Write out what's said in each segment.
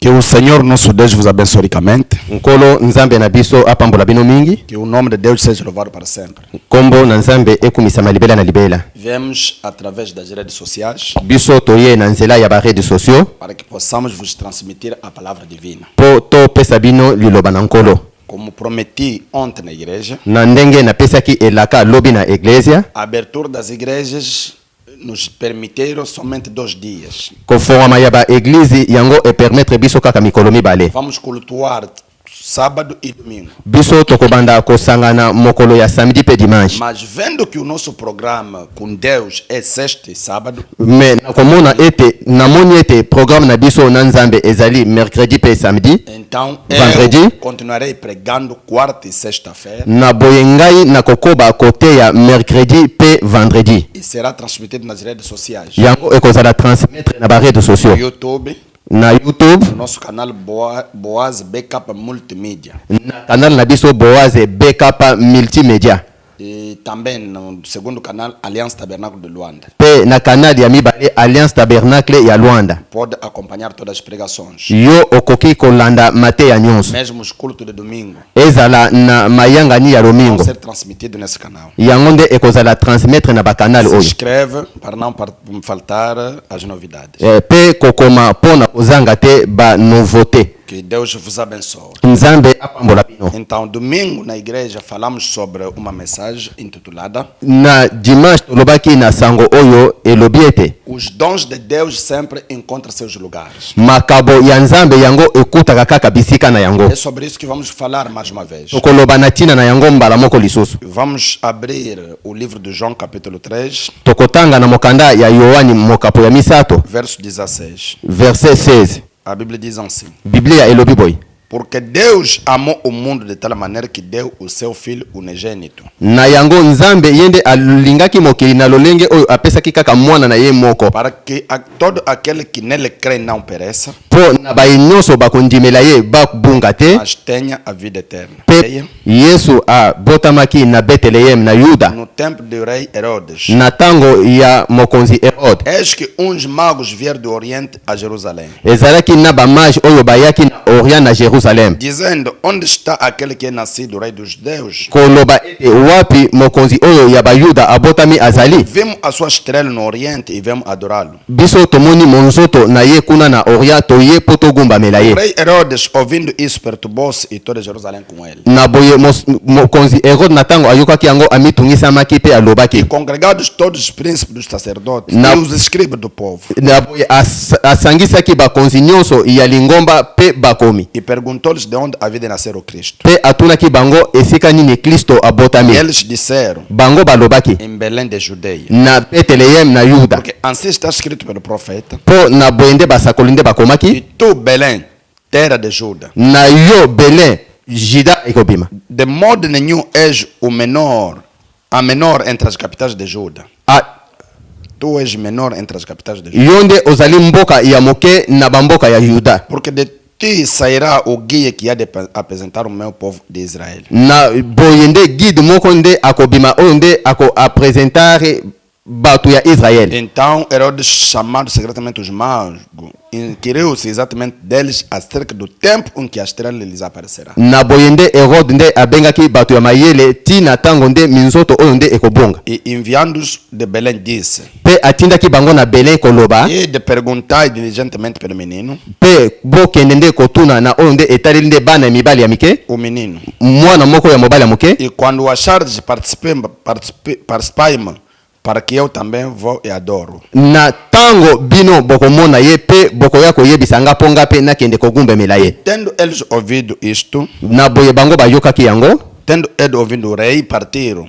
Que o Senhor nosso Deus vos abençoe ricamente. Nkolo nzambe na biso apambola bino mingi. Que o nome de Deus seja louvado para sempre. Kombo na nzambe ekumisama libela na libela. Viemos através das redes sociais Biso toye na nzela ya ba redes sociaux para que possamos vos transmitir a palavra divina. po to pesa bino liloba na nkolo. Como prometi ontem na igreja, Na ndenge na pesaki elaka lobi na iglesia. a abertura das igrejas nos permitiram somente 2 dias. Konforma ya ba eglise yango e permettre biso kaka mikolo mibale. Vamos cultuar sábado e domingo. Biso tokobanda kosangana mokolo ya samedi pe dimanche. Mas vendo que o nosso programa com Deus é sexta e sábado, Mais nakomona ete namoni ete programme na biso na nzambe ezali mercredi pe samedi. então Vendredi. eu continuarei pregando quarta e sexta-feira Na boye ngai na kokoba kote ya mercredi pe vendredi. e será transmitido nas redes sociais. Yango ekozala transmettre na ba redes No sociaux. YouTube, Na YouTube, no nosso canal Boaz Backup Multimídia. na canal na biso Boaz Backup Multimédia. E também no segundo canal Aliança Tabernáculo de Luanda. Pe na canal ya mibale Alliance Tabernacle ya Luanda. Pode acompanhar todas as pregações, Yo okoki kolanda mate ya nyonso. mesmo os cultos de domingo, Ezala na mayangani ya vão lomingo. ser transmitidos nesse canal. Yango nde ekozala transmettre na ba canal Se oyo. inscreve para não faltar as novidades. Pe kokoma pona kozanga te ba nouveauté. Que Deus vos abençoe. Nzambe apambola bino. Então, domingo na igreja falamos sobre uma mensagem intitulada Na dimanche tolobaki na sango oyo elobi ete Os dons de Deus sempre encontram seus lugares. makabo ya nzambe yango ekutaka kaka bisika na yango. É sobre isso que vamos falar mais uma vez. Tokoloba na ntina na yango mbala moko lisusu. Vamos abrir o livro de João, capítulo 3, Tokotanga na mokanda ya Yohani mokapo ya misato, verso 16. verset 16. A Bíblia diz assim: Biblia elobi boy. Porque Deus amou o mundo de tal maneira que deu o seu Filho unigênito, Na yango nzambe yende alingaki mokili na lolenge oyo apesaki kaka mwana na ye moko. para que todo aquele que nele crê não pereça, Po na bayi nyonso bakondimela ye babunga te. mas tenha a vida eterna. Pe Yesu abotamaki na Bethlehem na Yuda. No tempo do rei Herodes, Na tango ya mokonzi Herode. eis que uns magos vieram do Oriente a Jerusalém, Ezalaki na bamage oyo bayaki na Orient na Jerusalem. dizendo: onde está aquele que é nascido rei dos judeus? Koloba ete wapi mokonzi oyo ya bayuda abotami azali. Vemos a sua estrela no Oriente e vemos adorá-lo. Biso tomoni monzoto na ye kuna na Orient toye po togumbamela O ye. rei Herodes, ouvindo isso, perturbou-se e toda Jerusalém com ele. Na boye mokonzi Herode na tango ayokaki yango amitungisamaki pe E alobaki. congregados todos os príncipes dos sacerdotes Na- e os escribas do povo, Na boye asangisaki bakonzi nyonso ya lingomba pe bakomi. e perguntou-lhes de onde havia de nascer o Cristo. Pe atunaki bango esika nini Kristo E abotami. eles disseram: Bango balobaki em Belém de Judeia. na Bethlehem na Yuda. Porque assim está escrito pelo profeta: Po na boye nde basakoli nde e bakomaki. tu, Belém, terra de Juda, Na yo Belén Jida ekobima. de modo nenhum és a menor entre as capitais de Juda. Tu és menor entre as capitais de Juda. Yo nde ozali mboka ya moke na bamboka ya Yuda. Porque de ti sairá o guia que há de apresentar o meu povo de Israel. Na boye nde guide moko nde akobima oyo nde ako apresentare bato ya Israel. Então Herodes, chamando secretamente os magos, inquiriu-se exatamente deles acerca do tempo em que a estrela lhes aparecerá. Na boye nde Herode nde abengaki bato ya mayele tina tango nde minzoto oyo nde ekobonga. E enviando-os de Belém, disse: Pe atindaki bango na Belén koloba. e de perguntar diligentemente pelo menino, Pe bokende nde kotuna na oyo nde etaleli nde bana ya mibali ya mike. o menino. Mwana moko ya mobali ya moke. E quando o achares, participai-me, para que eu também vou e adoro. Na tango bino bokomona ye pe bokoya koyebisa nga mpo nga pe nakende kogumbemela ye. Tendo eles ouvido isto, Na boye bango bayokaki yango. tendo eles ouvido o rei, partiram.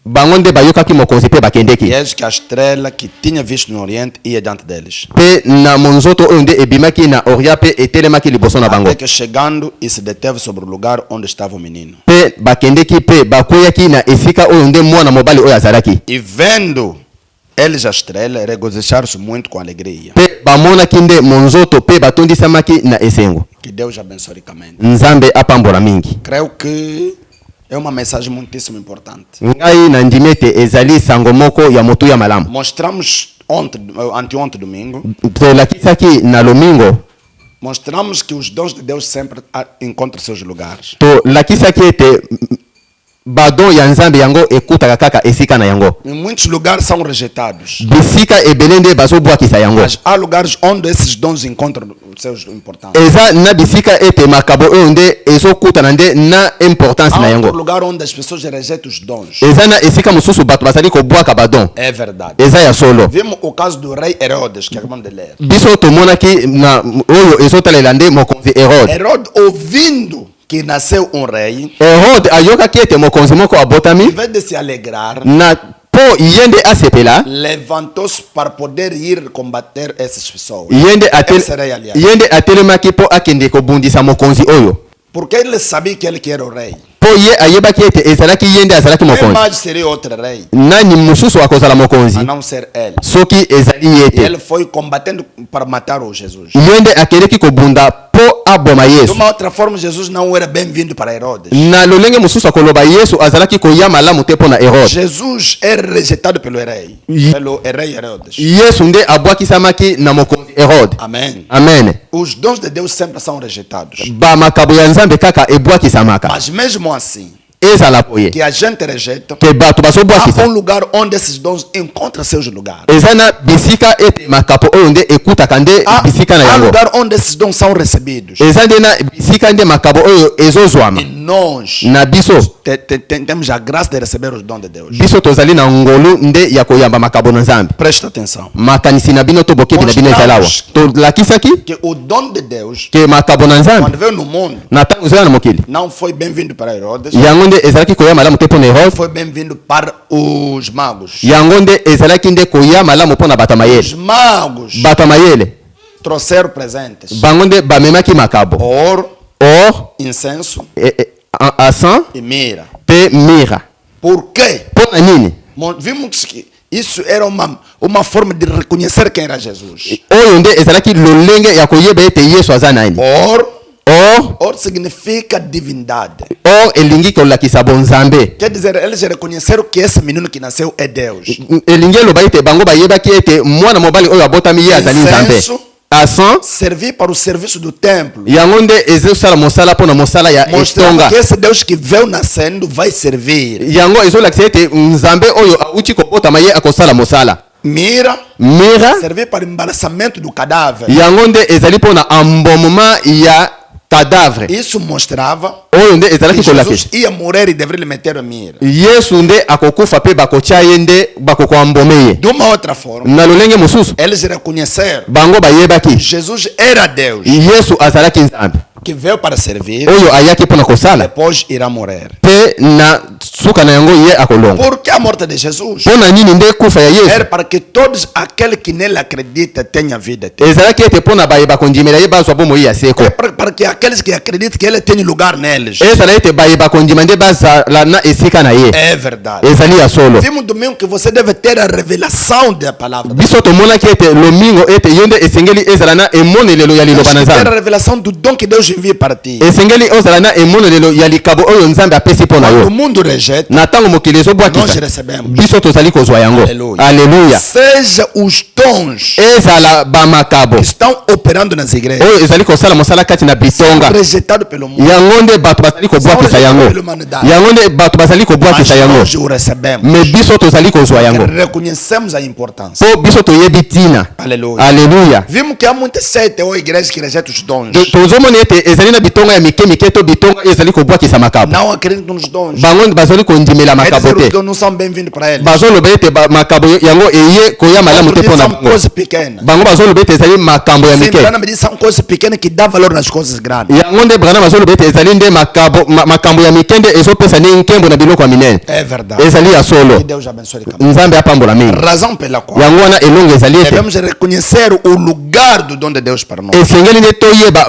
Bango nde bayokaki mokonzi pe E bakendeki. eis que a estrela que tinha visto no Oriente ia diante deles. Pe na monzoto oyo nde ebimaki na Orient pe etelemaki liboso na bango. Até que chegando e se deteve sobre o lugar onde estava o menino. Pe bakendeki pe bakweyaki na esika oyo nde mwana mobali oyo azalaki. E vendo eles a estrela, regozijaram-se muito com alegria. Pe bamonaki nde monzoto pe batondisamaki na esengo. Que Deus abençoe ricamente. Nzambe apambola mingi. Creio que é uma mensagem muitíssimo importante. Ngai na ndimi ete ezali sango moko ya motu ya malamu. Mostramos anteontem domingo Tolakisaki na lomingo mostramos que os dons de Deus sempre encontram seus lugares. tolakisaki ete badon ya nzambe yango ekutaka kaka esika na yango. Em muitos lugares são rejeitados, bisika ebele nde bazobwakisa yango. mas há lugares onde esses dons encontram seus importantes. eza na bisika ete makabo oyo nde ezokutana nde na importance Há na outro yango. lugar onde as pessoas rejeitam os dons. eza na esika mosusu bato bazali kobwaka badon. É verdade. eza ya solo. Vimos o caso do rei Herodes, que acabamos de ler. biso tomonaki na oyo ezotalela nde mokonzi herode. Herodes, ouvindo que nasceu um rei, herode ayokaki ete mokonzi moko em abotami vez de se alegrar, na mpo ye nde asepela. levantou-se para poder ir combater essas pessoas. Esse rei, aliás. ye nde atelemaki mpo akende kobundisa mokonzi oyo. Porque ele sabia que ele que era o rei. mpo ye ayebaki ete ezalaki ye nde azalaki Quem mokonzi. mais seria outro rei, nani mosusu akozala mokonzi a não ser ele? soki ezali ye E te. ele foi combatendo para matar o Jesus. ye nde akendeki kobunda mpo aboma De yesu. uma outra forma, Jesus não era bem-vindo para Herodes. na lolenge mosusu akoloba yesu azalaki koya malamu te mpo na herode. Jesus era rejeitado pelo rei, pelo rei Herodes. yesu nde abwakisamaki na mokonzi herode. Amém. amen. Os dons de Deus sempre são rejeitados. bamakabo ya nzambe kaka ebwakisamaka. Mas mesmo assim, ezala boye que a gente rejeita, ke bato há bazobwakisa. um lugar onde esses dons encontram seus lugares. eza na bisika ete makapo oyo nde ekutaka nde bisika na Há yango. lugar onde esses dons são recebidos. eza nde na bisika nde makabo oyo ezozwama. E nós na biso temos a graça de receber os dons de Deus. biso tozali na ngolu nde ya koyamba makabo na nzambe. Presta atenção. makanisi na bino to bokebi na bino ezali awa. tolakisaki Que o dom de Deus, ke makabo na nzambe quando veio no mundo, na ntango ezoya na mokili não foi bem-vindo para Herodes, yango nde ezalaki koya malamu te mpo na herode. foi bem-vindo para os magos. yango nde ezalaki nde koya malamu mpo na bato ya Os mayele. magos bato ya mayele trouxeram presentes: bango nde bamemaki makabo ouro, or incenso asan e mira. mpe mira. Por quê? mpo na nini? Vimos que isso era uma forma de reconhecer quem era Jesus. oyo nde ezalaki lolenge ya koyeba ete yesu aza nani. Or significa divindade. or elingi kolakisa bonzambe. Quer dizer, eles reconheceram que esse menino que nasceu é Deus. elingi eloba ete bango bayebaki ete mwana mobali oyo abotami ye azali nzambe. Incenso asan servir para o serviço do templo. yango nde ezosala mosala mpo na mosala ya Mostrando etonga. que esse Deus que veio nascendo vai servir. yango ezolakisa ete nzambe oyo auti kobotama ye akosala mosala. Mira mira servir para embaraçamento do cadáver. yango nde ezali mpo na embaulement ya cadavre. Isso mostrava oyo nde que ezalaki Jesus kolakisa ia morrer e deveria lhe meter a mira. yesu nde akokufa mpe bakotya ye nde bakokoambome ye. De uma outra forma, na lolenge mosusu eles reconheceram bango bayebaki Jesus era Deus yesu azalaki nzambe que veio para servir, oyo ayaki mpo na kosala depois irá morrer. mpe na suka na yango ye akolonga. Por que a morte de Jesus? mpo na nini nde kufa ya yesu Era para que todos aquele que nele acredita tenha vida eterna. ezalaki ete mpo na bayeba kondimela ye bazwa bomoi ya seko. É para que aqueles que acreditam que ele tem lugar neles. ezala ete bayeba kondima nde bazala na esika na ye. É verdade. ezali ya solo. Vimos domingo que você deve ter a revelação da palavra. biso tomonaki ete lomingo ete yo nde esengeli ezala na emonelelo ya liloba na Ter a nzambe. revelação do dom que Deus envia para ti. esengeli ozala na emonelelo ya likabo oyo nzambe apesi mpo na Quando o yo. mundo rejeita, na ntango mokili nós ezobwakisa recebemos. biso tozali kozwa yango. Aleluia. aleluya. Seja os dons ezala bamakabo que estão operando nas igrejas, oyo ezali kosala mosala kati na bitonga rejeitado pelo mundo, yango nde bato bazali kobwakisa yango. yango nde bato bazali mas kobwakisa yango nós o recebemos. me biso tozali kozwa yango Reconhecemos a importância. mpo biso toyebi ntina. Aleluia. aleluya. Vimos que há muitas seitas ou igrejas que rejeitam os dons. tozomona ete ezali na bitonga ya mike mike to bitonga oyo ezali kobwakisa makabo. Não acreditam nos dons. bango bazali kondimela É makabo dizer te. que não são bem-vindos para eles. bazoloba ete makabo yango eye koya malamu te Outros mpo na são bango. coisas pequenas. bango bazoloba ete ezali makambo ya Sim, mike. Branham diz, são coisas pequenas que dá valor nas coisas grandes. yango nde brana bazoloba ete ezali nde makambo ya mike nde ezopesa nde nkembo na biloko ya minene. É verdade. ezali ya Que solo. Deus abençoe ele também. nzambe apambola mingi. Razão pela qual yango wana elongo ezali ete devemos reconhecer o lugar do dom de Deus para nós. esengeli nde toyeba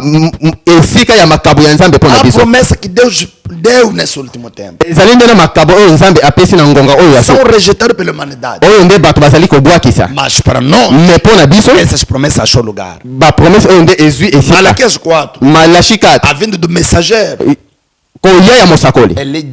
esika ya makabo ya nzambe mpo na A biso. promessa que Deus deu nesse último tempo. ezali nde na makabo oyo nzambe apesi na ngonga oyo ya São so rejeitados pela humanidade. oyo nde bato bazali kobwakisa. Mas para nós, me mpo na biso essas promessas achou lugar. bapromese oyo nde ezwi esika. Malaquias 4, malachi 4 a vinda do mensageiro. koya ya mosakoli De Elias,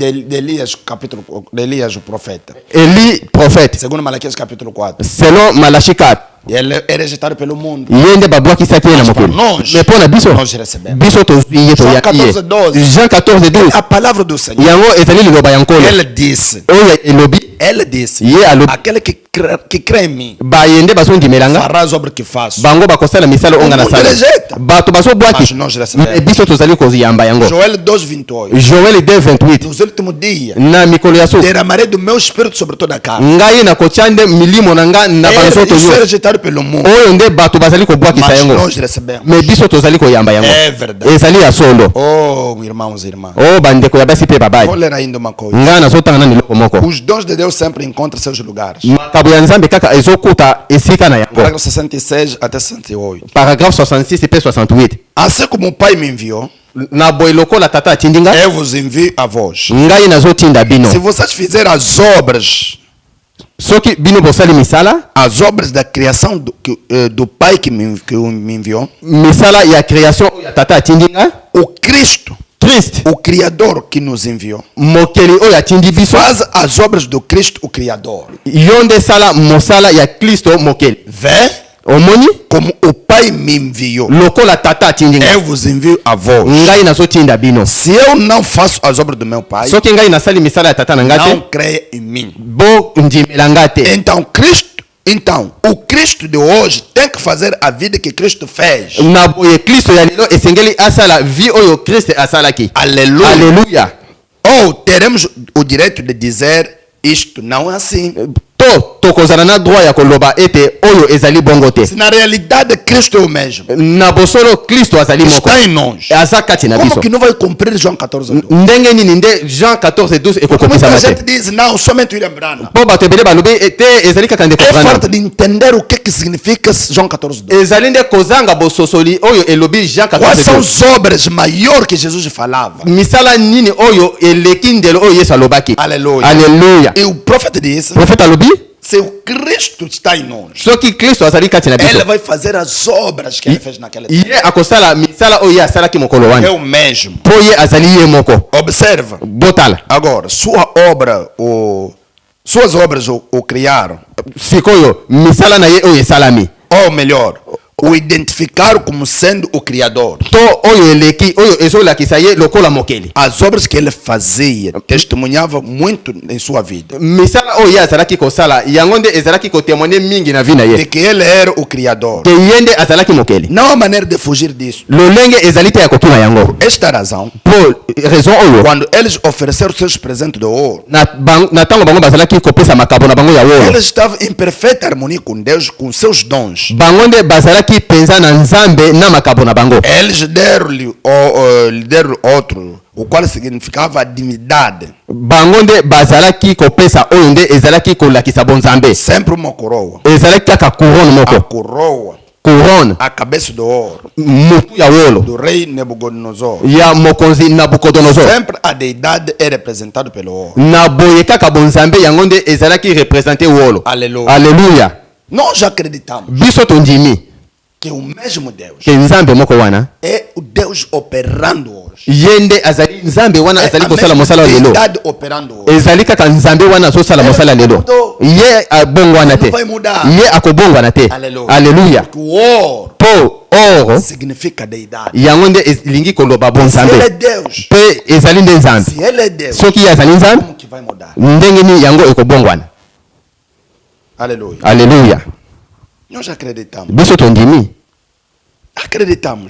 de Elias, o profeta. eli prophète Segundo Malaquias capítulo 4. selon malachi 4 Ele é rejeitado pelo mundo. ye nde babwakisaki ye na mokili. nós, Mais mpo na biso nós recebemos. biso tozwi ye Jean toyaki ye. 14:12. Jean 14:12 A palavra do Senhor. yango ezali liloba ya nkolo Ele disse. oyo elobi Ele disse. ye alobi Aquele que crê em mim baye nde bazondimelanga fará as obras que faço. bango bakosala misala oyo nga Mungu nasala rejeta. bato Mas bazobwaki nós recebemos. me biso tozali koyamba yango. Joel 2:28. Joel 2:28 Nos últimos dias na mikolo ya suka derramarei do meu espírito sobre toda a carne. ngai nakotya nde milimo na nga na banzoto Isso é nyonso rejeitado pelo mundo. oyo nde bato bazali kobwakisa Mas yango nós recebemos. me biso tozali koyamba yango É verdade. ezali ya solo. Oh, irmãos e irmãs. o bandeko ya basi mpe babai Vou ler ainda uma coisa. ngai nazotanga na miloko moko Os dons de Deus sempre encontram seus lugares. makabo ya nzambe kaka ezokuta esika na yango. Parágrafo 66 até 68. Paragraphe 66 mpe 68 Assim como o Pai me enviou, na boye lokola tata atindi nga eu vos envio a vós. ngai nazotinda bino Se vocês fizerem as obras soki bino bosali misala da criação do Pai que me enviou, misala ya création oyo ya tata atindi nga o Cristo, Christ o Criador que nos enviou, mokeli oyo atindi biso faz as obras do Cristo, o Criador. yo nde sala mosala ya Kristo mokeli. Vê omoni como o Pai me enviou, lokola tata atindi nga eu vos envio a vós. ngai nazotinda bino. Se eu não faço as obras do meu Pai, soki ngai nasali misala ya tata na nga não te creia em mim. bondimela nga te. Então, o Cristo de hoje tem que fazer a vida que Cristo fez. na boye Kristo ya lelo esengeli asala vi oyo Kristo asalaki. Aleluia. Aleluya. Ou teremos o direito de dizer isto não é assim. to tokozala na droit ya koloba ete oyo ezali bongo te. Se na realidade Cristo é o mesmo, na bosolo Kristo azali moko está em nós, aza kati na como biso. que não vai cumprir João 14:12? ndenge nini nde Jean 14:12 ekokomisama Muita te. gente diz, não, somente William Branham. mpo bato ebele balobi ete ezali kaka ndeko É Branham. falta de entender o que significa João 14:12. ezali nde kozanga bososoli oyo elobi Jean Quais são 14:12. as obras maiores que Jesus falava? misala nini oyo eleki ndelo oyo Yesu alobaki. Aleluia. Aleluya. E o profeta disse, Profeta alobi se o Cristo está em nós, soki Kristo azali kati na ele biso vai fazer as obras que ele fez naquela tempo. ye akosala misala oyo ye asalaki mokolo É wana o mesmo. mpo ye azali ye moko. Observa. botala Agora, suas obras o criaram, sikoyo misala na ye oyo esalami ou melhor, o identificaram como sendo o Criador. to oyo eleki oyo ezolakisa ye lokola mokeli. As obras que ele fazia testemunhava muito em sua vida misala oyo ye azalaki kosala yango nde ezalaki kotemone mingi na vi na de ye que ele era o Criador. ke ye nde azalaki mokeli. Não há maneira de fugir disso. lolenge ezali te ya kokima yango. Esta razão, mpo raison oyo quando eles ofereceram seus presentes de ouro, na ntango bango bazalaki kopesa makabo na bango ya wolo eles estavam em perfeita harmonia com Deus, com seus dons. bango nde bazalaki penza na nzambe na makabo na bango. Eles deram-lhe outro, o qual significava divindade. bango nde bazalaki kopesa oyo nde ezalaki kolakisa bonzambe. Sempre uma coroa. ezalaki kaka couronne A moko. coroa, couronne a cabeça de ouro mutu ya wolo do rei Nabucodonosor. ya mokonzi Nabucodonosor. Sempre a deidade é representada pelo ouro. na boye kaka bonzambe yango nde ezalaki represente wolo. Aleluia. Aleluya. Nós acreditamos biso tondimi que o mesmo Deus ke nzambe moko wana é o Deus operando hoje. ye nde azali nzambe wana É azali a kosala mesma mosala lelo. deidade operando hoje. ezali kaka nzambe wana azosala mosala lelo. ye abongwana te Não vai mudar. ye akobongwana te. Aleluia. Aleluya. O ouro mpo oro significa deidade. yango nde elingi koloba Se ele é bonzambe Deus, mpe ezali nde nzambe. se ele é Deus, soki ye azali nzambe como que vai mudar? ndenge nini yango ekobongwana. Aleluia. Aleluya. Nós acreditamos. biso tondimi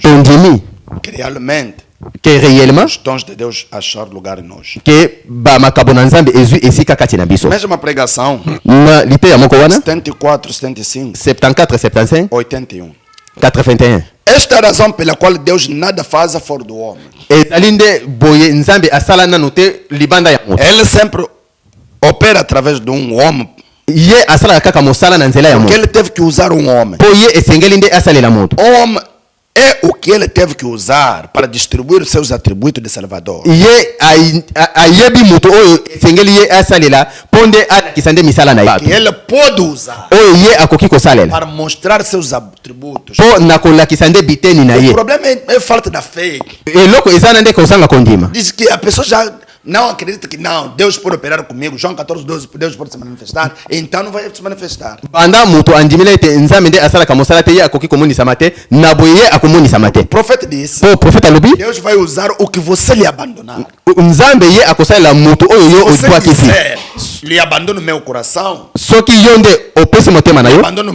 tondimi que realmente ke réellement os dons de Deus acharam lugar em nós. ke bamakabo na nzambe ezwi esika kati na biso. Mesma pregação, na liteya moko wana 74, 75, 74 75 81. 81 Esta é a razão pela qual Deus nada faz fora do homem. ezali nde boye nzambe asala nanu te libanda ya moto. Ele sempre opera através de um homem, ye asalaka kaka mosala na nzela ya porque moto ele teve que usar um homem. mpo ye esengeli nde asalela moto. Homem é o que ele teve que usar para distribuir os seus atributos de Salvador. ye ayebi moto oyo esengeli ye asalela mpo nde alakisa nde misala na Que ye ele pode usar oyo ye akoki kosalela para mostrar seus atributos. mpo na kolakisa nde biteni na O ye. problema é falta da fé. eloko eza na nde kozanga kondima. Diz que a pessoa já não acredita que não, Deus pode operar comigo. João 14:12, Deus pode se manifestar. Então não vai se manifestar. banda mutu andimila ete nzambe nde asalaka mosala te ye akoki komonisama te na boye ye akomonisama te. O profeta disse, po profeta alobi Deus vai usar o que você lhe abandonar. nzambe ye akosalela mutu oyo yo Você otwakisi. quiser, lhe abandono o meu coração, soki yo nde opesi motema na yo abandono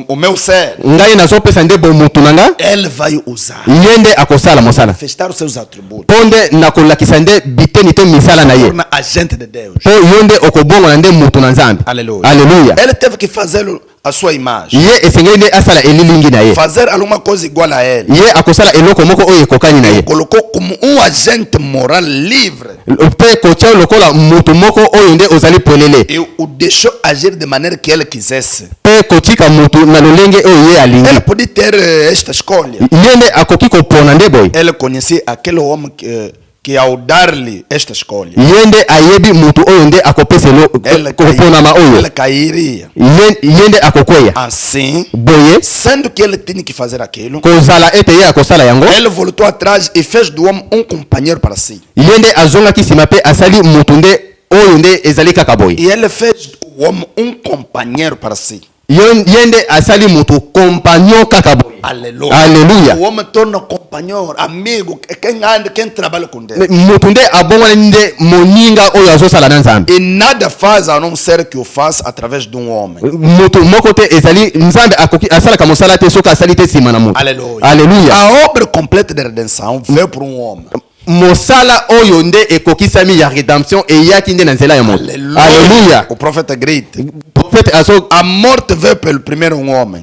o meu ser, ngai nazopesa nde bomutu na nga Ele vai usar. ye nde akosala mosala Manifestar os seus atributos. mpo nde nakolakisa nde biteni to misala na ye Torna agente de Deus. mpo yo nde okobongwana nde mutu na nzambe. Aleluia. Aleluya. Ele teve que fazer a sua imagem. ye esengeli nde asala elilingi na ye Fazer alguma coisa igual a ele. ye akosala eloko moko oyo ekokani na ye Colocou como agente moral livre. mpe kotia lokola mutu moko oyo nde ozali polele E o deixou agir de maneira que ele quisesse. mpe kotika mutu na lolenge oyo ye alingi. Ele podia ter esta escolha. ye nde akoki kopona nde boye Ele conhecia aquele homem que ao dar-lhe esta escolha, ye nde ayebi mutu oyo nde akopesa koponama oyo ele cairia. ye nde akokweya Assim, boye sendo que ele tinha que fazer aquilo, kozala ete ye akosala yango ele voltou atrás e fez do homem um companheiro para si. ye nde azongaki nsima mpe asali mutu nde oyo nde ezali kaka boye E ele fez do homem um companheiro para si. ye nde asali mutu compagnon kaka boye. Aleluia. Aleluia. O homem torna companheiro, amigo, quem anda, quem trabalha com Deus. mutu nde abongwana nde moninga oyo azosala na nzambe E nada faz a não ser que o faça através de um homem. mutu moko te ezali nzambe akoki asalaka mosala te soki asali te nsima na mutu. Aleluia. Aleluya. A obra completa de redenção veio por um homem. mosala oyo nde ekokisami ya redemption eyaki nde na nzela ya moto. Aleluia. Aleluya. O profeta grita. Profete azo A morte veio pelo primeiro homem.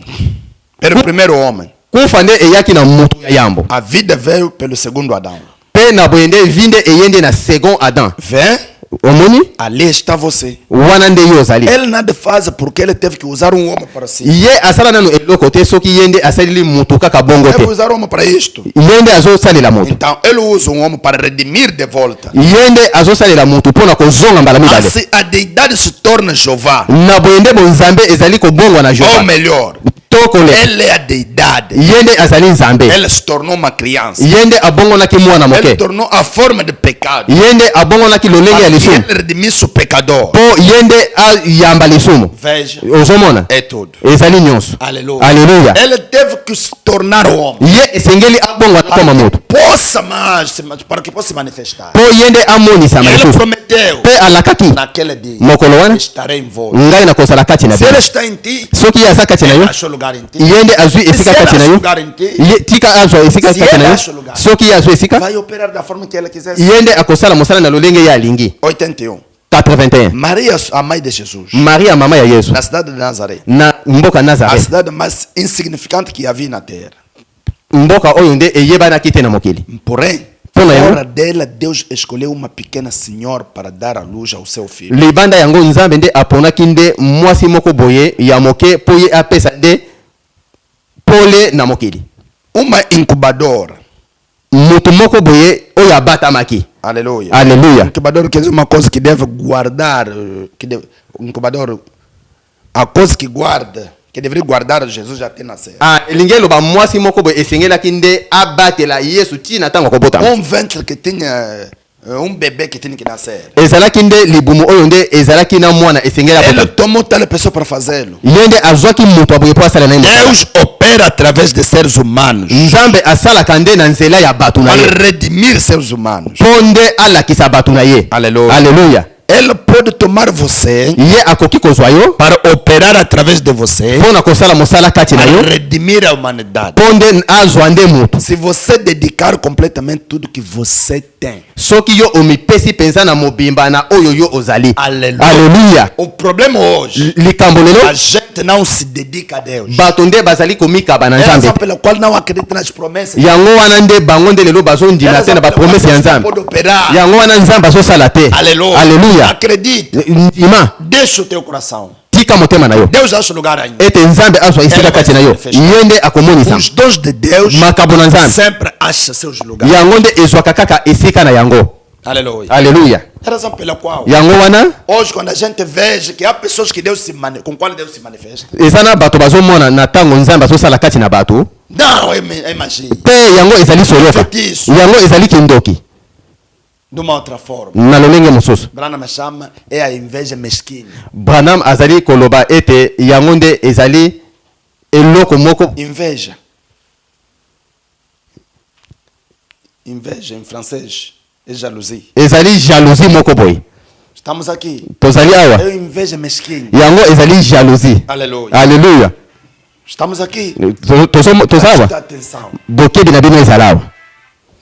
Pelo primeiro homem. kufa nde eyaki na motu ya yambo A vida veio pelo segundo Adão. mpe na boye nde vi nde eye nde na second adam. Vem, omoni ali está você. wana nde yo ozali. Ele nada faz porque ele teve que usar um homem para si. ye asala nanu eloko te soki ye nde asaleli mutu kaka bongo Deve te usar um homem para isto. ye nde azosalela motu. Então, ele usa um homem para redimir de volta. ye nde azosalela mutu mpo na kozonga mbala mibale. Assim, a deidade se torna Jeová. na boye nde bonzambe ezali kobongwa na Ou jehova melhor, to kolela ele é a deidade. ye nde azali nzambe. Ele se tornou uma criança. ye nde abongonaki mwana Ele moke. tornou a forma de pecado. ye nde abongonaki lolenge ya Para que lisumu ele redimisse o pecador. mpo ye nde ayamba lisumu. Veja, ozomona é tudo. ezali nyonso. Aleluia. Aleluya. Ele teve que se tornar homem. ye esengeli abongwa na koma motu Possa mais, para que possa se manifestar. mpo ye nde amonisama Ele lisusu prometeu mpe alakaki naquele dia: mokolo wana estarei em vós. ngai nakozala kati na Se ele bino. está em ti, soki ye aza kati na yo ele achou lugar em ti. ye nde azwi Se esika ele kati na achou yo lugar em ti, ye tika azwa esika Si kati na ele yo achou lugar. soki ye azwi esika vai operar da forma que ele quiser. ye nde akosala mosala na lolenge ye alingi. 81. 81 Maria, a mãe de Jesus, maria mama ya yesu na cidade de Nazaré, na mboka a nazare cidade mais insignificante que havia na terra. mboka oyo nde eyebanaki te na mokili. Porém, Toma yango. fora dela, Deus escolheu uma pequena senhora para dar a luz ao seu filho. libanda yango nzambe nde aponaki nde mwasi moko boye ya moke mpo ye apesa nde pole na mokili. Uma incubadora. mutu moko boye oyo abatamaki. Aleluia. Aleluia. Incubador quer dizer uma coisa que deve guardar. Incubador, a coisa que guarda, que deveria guardar, Jesus já tem nascido. elingi eloba mwasi moko boye esengelaki nde abatela yesu ntina ntango akobotama. Um ventre que tinha um bebê que tinha que nascer. ezalaki nde libumu oyo nde ezalaki na mwana esengeli Ele abota. tomou tal pessoa para fazê-lo. ye nde azwaki mutu aboye mpo asala na ye mosala. Deus opera através de seres humanos nzambe asalaka nde na nzela ya bato na ye para redimir seres humanos. mpo nde alakisa bato na ye. Aleluia. Aleluya. Ele pode tomar você ye akoki kozwa yo para operar através de você mpo na kosala mosala kati na para yo redimir a humanidade. mpo nde azwa nde mutu. Se você dedicar completamente tudo que você tem. soki yo omipesi mpenza na mobimba na oyo yo ozali. Aleluia. Aleluya. O problema hoje, likambo a lelo gente não se dedica a Deus. bato nde bazali komikaba na É a nzambe razão pela qual não acredita nas promessas. yango wana nde bango nde lelo bazondima te na bapromese ya nzambe pode operar. yango wana nzambe azosala te. Aleluia. Aleluya. Acredite. ndima Deixa o teu coração. tika motema na yo Deus acha lugar ainda. ete nzambe azwa esika kati na yo ye nde akomonisa Os dons de Deus makambo na nzambe sempre acham seus lugares. yango nde ezwaka kaka esika na yango. Aleluia. Aleluya. É a razão pela qual yango wana hoje quando a gente veja que há pessoas que Deus com qual Deus se manifesta. eza na bato bazomona na ntango nzambe azosala kati na bato Não, é magia. te yango ezali soloka Feitiço. yango ezali kindoki. D'une autre forme. na lolenge mosusu. Branham Chama est à inveja mesquine. Branham azali koloba ete yango nde ezali eloko moko. Inveja. Inveja em francês é jalousie. Ezali jalousie moko boy. Estamos aqui. Tozali awa. É inveja mesquine. Yango ezali jalousie. Aleluia. Alléluia. Estamos aqui. Tozawa. Presta atenção. Bokebi na bino ezalawa.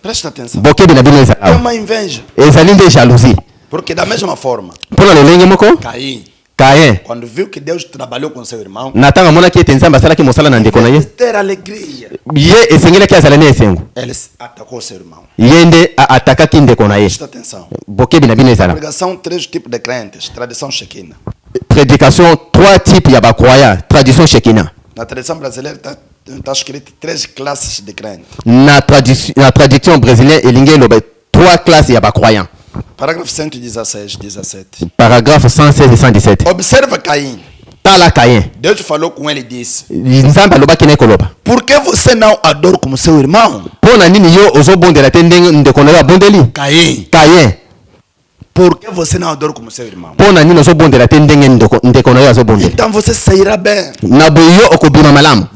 Presta atenção. Bokebi na bino É ezalawa. uma inveja. Ezali nde jalousie. Porque da mesma forma, Mpona lolenge moko. Caim, Caïn. quando viu que Deus trabalhou com seu irmão, Na ntango amonaki ete nzambe asalaki mosala na ndeko na ye. ter alegria, Ye esengelaki azala na esengo. ele atacou seu irmão. Ye nde atakaki ndeko na ye. Presta atenção. Bokebi na bino ezala. Pregação, 3 tipos de crentes. Tradição chequina. Prédication 3 types ya bakroyants. Tradition shekina. Na tradição brasileira está escrito 3 classes de crentes. Na tradition brésilienne elingi eloba 3 classes ya bakroyants. Parágrafo 116, 17. Paragraphe 116 et 117. Observa Caim. Tala Caïn. Deus falou com ele e disse: Nzambe alobaki na ekoloba. por que você não adora como seu irmão? Mpona nini yo ozobondela te ndenge ndeko na yo abondeli? Caim. Caïn. Por que você não adora como seu irmão? Mpona nini ozobondela te ndenge ndeko na yo azobondela? Então você sairá bem. Na boye yo okobima malamu.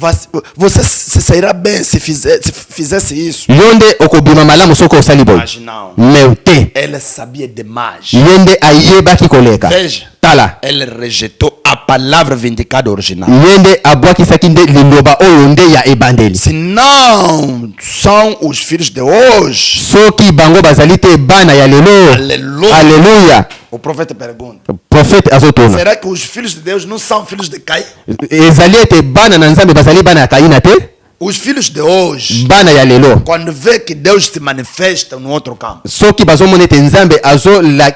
Você se sairá bem se fizesse isso. Yo nde okobima malamu soki osali boye. Mas não. Me te. Ele sabia demais. Ye nde ayebaki koleka. Veja. Tala. Ele rejeitou a palavra vindicada original. Ye nde abwakisaki nde liloba oyo nde ya ebandeli. Se não são os filhos de hoje. Soki bango bazali te bana ya lelo. Aleluia. Aleluia. O profeta pergunta: Prophète azotuna. será que os filhos de Deus não são filhos de Caim? Ezali ete bana na nzambe bazali bana ya Kaina te? Os filhos de hoje, Bana ya lelo. quando vê que Deus se manifesta no outro campo, Soki bazomona ete nzambe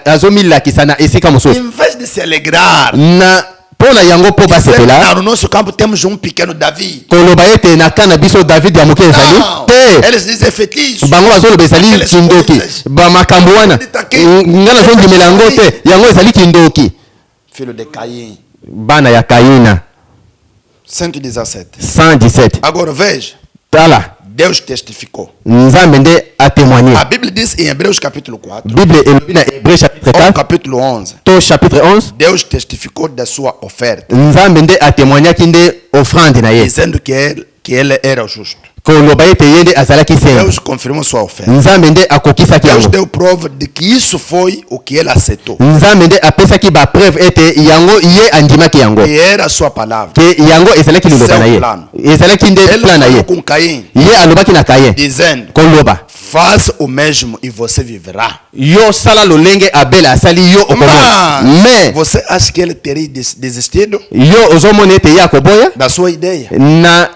azomilakisa na esika mosusu. em vez de se alegrar, Na mpona yango mpo dizer, basepela. "Não, no nosso campo temos um pequeno Davi." Koloba ete na kana biso David ya moke ezali Não, te. eles dizem é feitiço. Bango bazoloba ezali Aqueles kindoki. coisas. Bamakambo wana nga nazondimela yango te. Yango ezali kindoki. Filho de Caim. Bana ya Kaina. 117. 117. Agora veja, Tala. Deus testificou. Nzambe nde atémoigné. A Bíblia diz em Hebreus capítulo 4, Bible elobi na Hébreu chapitre ou 4 capítulo 11, to chapitre 11. Deus testificou da sua oferta, Nzambe nde atémoignaki nde offrande na ye. dizendo que ele era o justo. Koloba ete ye nde azalaki sengo. Deus confirmou sua oferta. Nzambe nde akokisaki Deus yango. deu prova de que isso foi o que ele aceitou. Nzambe nde apesaki bapreuve ete yango ye andimaki yango. E era a sua palavra. Ke yango ezalaki liloba na ye. plano. Ezalaki nde Ele plan na falou ye. com Caim, Ye alobaki na Kaye. dizendo: Koloba. faça o mesmo e você viverá. Yo sala lolenge Abel asali yo okomona. Mas Mais você acha que ele teria desistido yo ozomona ete ye akoboya da sua ideia? na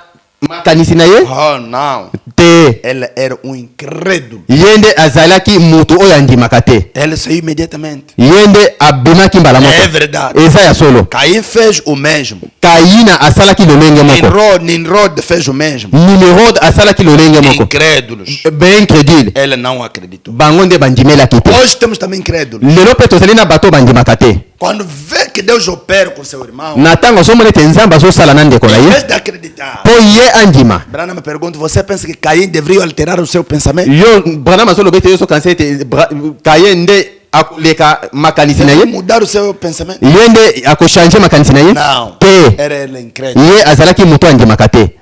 makanisi na ye Oh, não. te. Ele era um incrédulo. Ye nde azalaki mutu oyo andimaka te. Ele saiu imediatamente. Ye nde abimaki mbala É moko. verdade. Eza ya solo. Caim fez o mesmo. Kaina asalaki lolenge moko. Nimrod fez o mesmo. Nimrod asalaki lolenge moko. Incrédulos. Be incrédule. Ele não acreditou. Bango nde bandimelaki te. Hoje temos também incrédulos. Lelo mpe tozali na bato bandimaka te. Quando vê que Deus opera com seu irmão, Na ntango azomona ete nzambe azosala na ndeko na em ye vez de acreditar, mpo ye andima. Brana me pergunta: você pensa que Caim deveria alterar o seu pensamento? Yo Branham azoloba ete yo sokanisa ete Kaye nde akoleka makanisi na Deveria ye. mudar o seu pensamento? Ye nde akochange makanisi na ye Não. te. Era ele incrédulo. Ye azalaki moto andimaka te.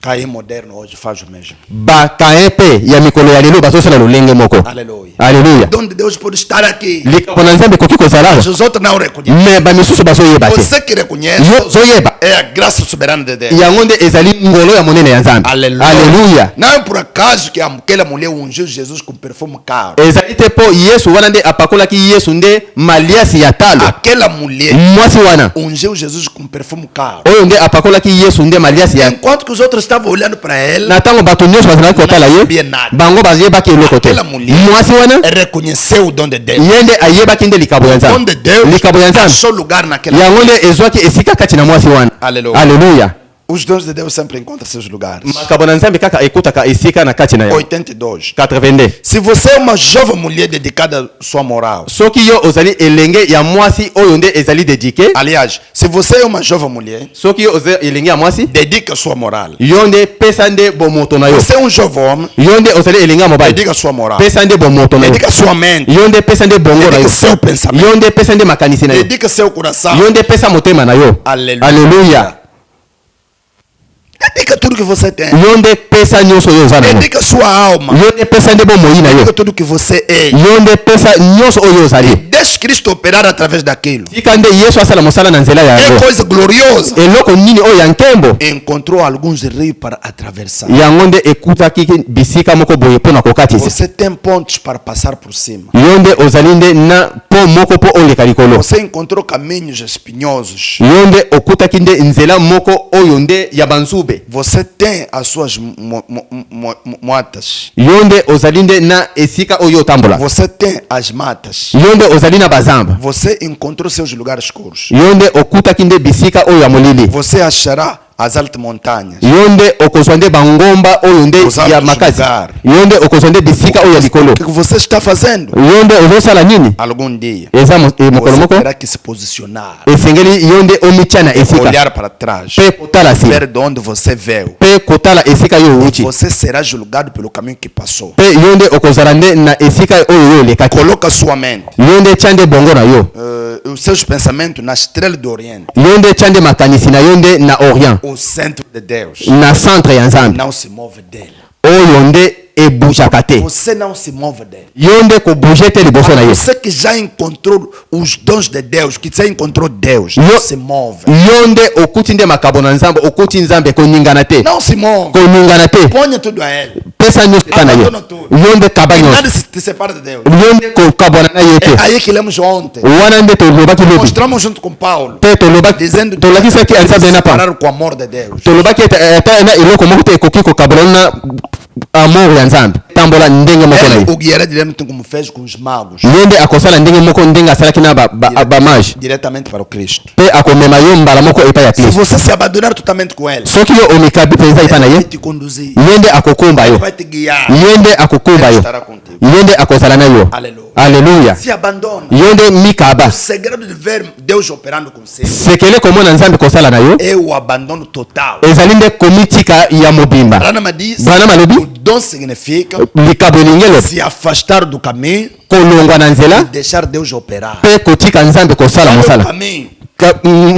Caim moderno hoje faz o mesmo. Bakaye mpe ya mikolo ya lelo bazosala lolenge moko. Aleluia. Aleluya. Onde Deus pode estar aqui, Likambo na nzambe ekoki kozala mas os outros não reconhecem. me bamisusu bazoyeba te. Você que reconhece, Yo zoyeba é a graça soberana de Deus. yango nde ezali ngolo ya monene ya nzambe. Aleluya. Não é por acaso que aquela mulher ungiu Jesus com perfume caro. Ezali te mpo yesu wana nde apakolaki yesu nde maliasi ya talo. Aquela mulher Mwasi wana ungiu Jesus com perfume caro. oyo nde apakolaki yesu nde maliasi ya. Enquanto que os outros estavam olhando para ela, Na ntango bato nyonso bazalaki kotala ye sabia nada. bango bayebaki eloko te. Aquela mulher Mwasi wana reconheceu o dom de Deus. ye nde ayebaki nde likabo ya O dom nzambe. de Deus Likabo ya nzambe achou lugar naquela. yango nde ezwaki esika kati na mwasi wana. Aleluia. Aleluya. Os dons de Deus sempre encontram seus lugares. makambo na nzambe kaka ekutaka esika na kati na yo. 82. 82. Se você é uma jovem mulher dedicada à sua moral. Soki yo ozali elenge ya mwasi oyo nde ezali dédié. Aliás, se você é uma jovem mulher, Soki yo ozali elenge ya mwasi, dedica a sua moral. yo nde pesa nde bomoto na yo. Você é um jovem homem, Yo nde ozali elenge ya mobali, dedica a sua moral. pesa nde bomoto na yo. Dedica a sua mente. Yo nde pesa nde bongo na Dedica yo. seu pensamento. Yo nde pesa nde makanisi na yo. Dedica seu coração. Yo nde pesa motema na yo. Aleluia. Alleluia. Dedica tudo que você tem. Yo nde pesa nyonso oyo oza na yo. Dedica sua alma. Yo nde pesa nde bomoi na yo. Dedica tudo que você é. Yo nde pesa nyonso oyo ozali. Deixe Cristo operar através daquilo. Tika nde Yesu asala mosala na nzela É yango. coisa gloriosa. Eloko nini oyo ya nkembo Encontrou alguns rios para atravessar. yango nde ekutaki bisika moko boye mpo na kokatisa. Você tem pontos para passar por cima. Yo nde ozali nde na po moko mpo oleka likolo. Você encontrou caminhos espinhosos. Yo nde okutaki nde nzela moko oyo nde ya banzube. Você tem as suas motas. Yo nde ozali nde na esika oyo otambola. Você tem as matas. Yo nde ozali na bazamba. Você encontrou seus lugares escuros. Yo nde okutaki nde bisika oyo ya molili. Você achará as altas montanhas. Yo nde okozwa nde bangomba oyo nde Os altos ya makasi. lugares. Yo nde okozwa nde bisika oyo ya likolo. O que você está fazendo? Yo nde ozosala nini? Algum dia Eza mokolo você moko terá que se posicionar, esengeli yo nde omitya na esika olhar para trás, mpe kotala nsima ver de onde você veio. mpe kotala esika yo owuti Você será julgado pelo caminho que passou. mpe yo nde okozala nde na esika oyo yo olekaki. Coloca sua mente, Yo nde tya nde bongo na yo. os seus pensamentos na estrela do Oriente, Yo nde tya nde makanisi na yo nde na orient, o centro de Deus. na centre ya nzambe Não se move dele. oyo nde ebujaka te. Você não se move dele. Yo nde kobuje te liboso na ye. Você que já encontrou os dons de Deus, que já encontrou Deus, não se move. Yo nde okuti nde makabo na nzambe, okuti nzambe koningana te, Não se move. koningana te, Ponha tudo a ele. pesa nyonso epa na yo. Yo nde kaba nyonso, Nada te separa de Deus. yo nde kokabwana na ye te. É aí que lemos ontem. Wana nde tolobaki lobi Mostramos junto com Paulo, mpe dizendo tolakisaki nzambe na pa separar com o amor de Deus. tolobaki ata na eloko moko te ekoki kokabwana na amour ya nzambe tambola ndenge moko na ye. O guiará diretamente como fez com os magos, Ye nde akosala ndenge moko ndenge asalaki na bamage diretamente para o Cristo. mpe akomema yo mbala moko epai ya Se kristo. você se abandonar totalmente com ele, Soki yo omikabi mpenza epai na ele vai ye, te conduzir, ye nde akokumba ele yo, vai te guiar, ye nde akokumba ele yo, estará contigo. ye nde akozala na yo. Aleluia. Alleluya. Se abandona. Yo nde mikaba O segredo de ver Deus operando consigo sekele komona nzambe kosala na yo é o abandono total. ezali nde komitika ya mobimba. Branham diz, Branham o alobi dom significa likabo elingelo se afastar do caminho kolongwa na e nzela deixar Deus operar. mpe kotika nzambe kosala Qual é o mosala. caminho?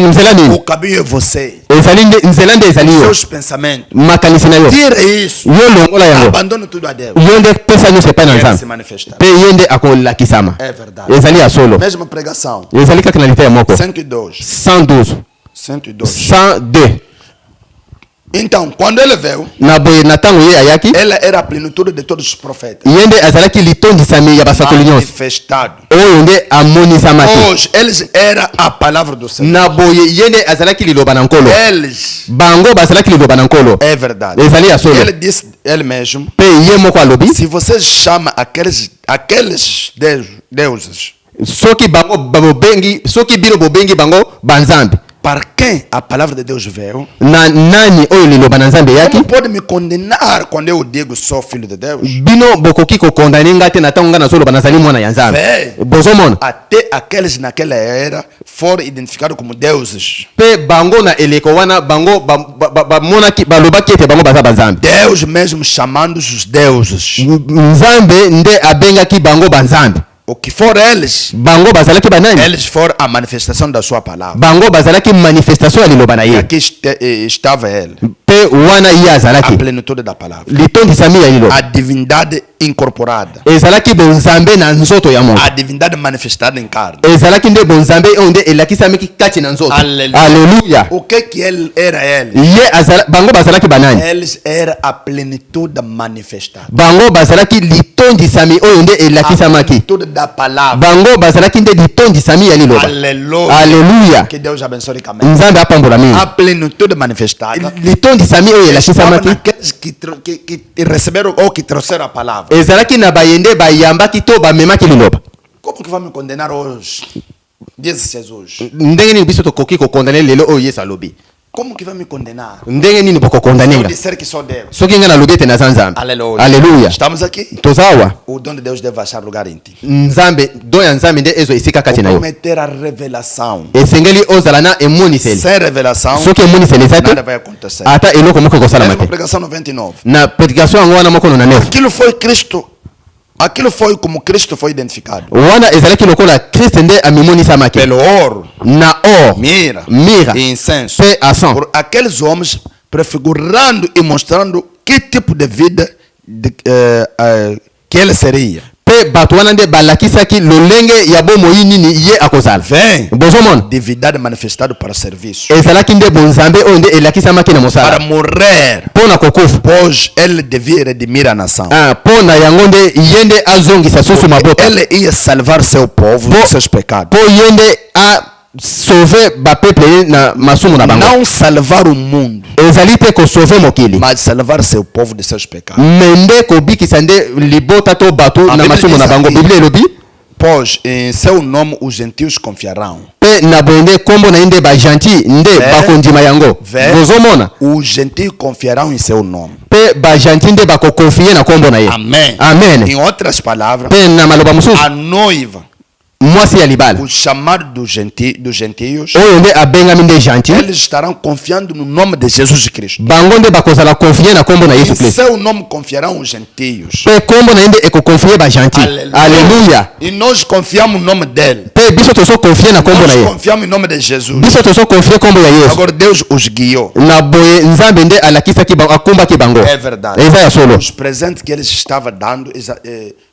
Nzela O nini? caminho é você. Ezali nde nzela nde ezali yo, Seus pensamentos. makanisi na yo. Tira isso. Yo longola yango, Abandone tudo a Deus. yo nde pesa nyonso epai na Ele se nzambe manifestará. mpe ye nde akolakisama. É verdade. Ezali ya solo, Mesma pregação. ezali kaka na lita ya moko. 102. 112 102. 102. Então, quando ele veio, Na boye na ntango ye ayaki, ela era a plenitude de todos os profetas. ye nde azalaki litondisami ya basakoli nyonso Manifestado. oyo nde amonisamaki. Hoje, eles eram a palavra do Senhor. Na boye ye nde azalaki liloba na nkolo, Eles. bango bazalaki liloba na nkolo. É verdade. Ezali ya solo Ele disse ele mesmo. mpe ye moko alobi Se você chama aqueles deuses, soki bango bobengi, soki bino bobengi bango banzambe, para quem a palavra de Deus veio, na nani oyo liloba na nzambe eyaki? como pode me condenar quando eu digo sou filho de Deus? Bino bokoki kokondane nga te na ntango nga nazoloba nazali mwana ya nzambe. Vé. Bozomona Até aqueles naquela era foram identificados como deuses. mpe bango na eleko wana bango bamonaki balobaki ete bango baza banzambe. Deus mesmo chamando os deuses. Nzambe nde abengaki bango banzambe. O que for eles, Bango bazalaki banani? eles foram a manifestação da sua palavra. Bango bazalaki manifestation ya liloba na E ye aqui estava ele, mpe wana ye a azalaki plenitude da palavra. litondisami ya liloba, A divindade incorporada. ezalaki bonzambe na nzoto ya moto, A divindade manifestada em carne. ezalaki nde bonzambe oyo nde elakisamaki kati na nzoto. Aleluia. Alleluya. O que ele era ele? Ye bango bazalaki banani? Eles eram a plenitude manifestada. Bango bazalaki litondisami oyo nde A elakisamaki. plenitude da palavra. Bango bazalaki nde litondisami ya liloba. Aleluia. Alleluya. Que Deus abençoe também. Nzambe apambola mingi. A plenitude manifestada. Litondisami oyo Estava elakisamaki naqueles que receberam ou que trouxeram a palavra. ezalaki na bayende bayambaki to bamemaki liloba. Como que vai me condenar hoje? Diz Jesus. Ndenge nini biso tokoki kokondane lelo oyo Yesu alobi? Como que vai me condenar? ndenge nini Se eu bokokondanenga disser que sou Deus. soki nga nalobi ete naza nzambe. Aleluia. Aleluya. Estamos aqui. Tozawa. O dom de Deus deve achar lugar em ti. Nzambe do ya nzambe nde ezwa esika kati na yo. Prometer a revelação. esengeli ozala na emoniseli. Sem revelação, soki emoniseli eza te nada vai acontecer. ata eloko moko ekosalama Lembra a te. pregação 99. Na prédication yango wana moko na 9 Aquilo foi Cristo. Aquilo foi como Cristo foi identificado. wana ezalaki lokola kriste nde amimonisama-ki Pelo ouro, na or mira mira e incenso. mpe asan Por aqueles homens prefigurando e mostrando que tipo de vida que ele seria. mpe bato wana nde balakisaki lolenge ya bomoi nini ye akozala. Vem. bozomona Divindade manifestada para serviço. ezalaki nde bonzambe oyo nde elakisamaki na Para mosala morrer. mpo na kokufa. Pois ele devia redimir a nação. mpo na yango nde ye nde azongisa susu mabota Ele ia salvar seu povo dos seus pecados. mpo ye nde asauve bapeple ye na masumu na bango. Não salvar o mundo, ezali te kosauve mokili mas salvar seu povo de seus pecados. me nde kobikisa nde libota to bato na Bíblia masumu diz na bango. aqui. biblia elobi Pois em seu nome os gentios confiarão. mpe na boye nde nkombo na ye nde bagentil nde bakondima yango. bozomona Os gentios confiarão em seu nome. mpe bagentil nde bakokonfie na nkombo na ye. Amém. amen. Em outras palavras, mpe na maloba mosusu a noiva, mwasi ya libala o chamado dos gentios, oyo nde abengami nde gentil eles estarão confiando no nome de Jesus Cristo. bango nde bakozala konfie na nkombo na Em yesu kristo seu nome confiarão os gentios. mpe nkombo na ye nde ekokonfie bagentil. aleluya. E nós confiamos no nome dele. mpe biso tozokonfie na nkombo na Nós ye confiamos em nome de Jesus. biso tozokonfie nkombo ya yesu. Agora Deus os guiou. na boye nzambe nde alakisaki bango akumbaki bango. É verdade. eza ya solo. Os presentes que eles estavam dando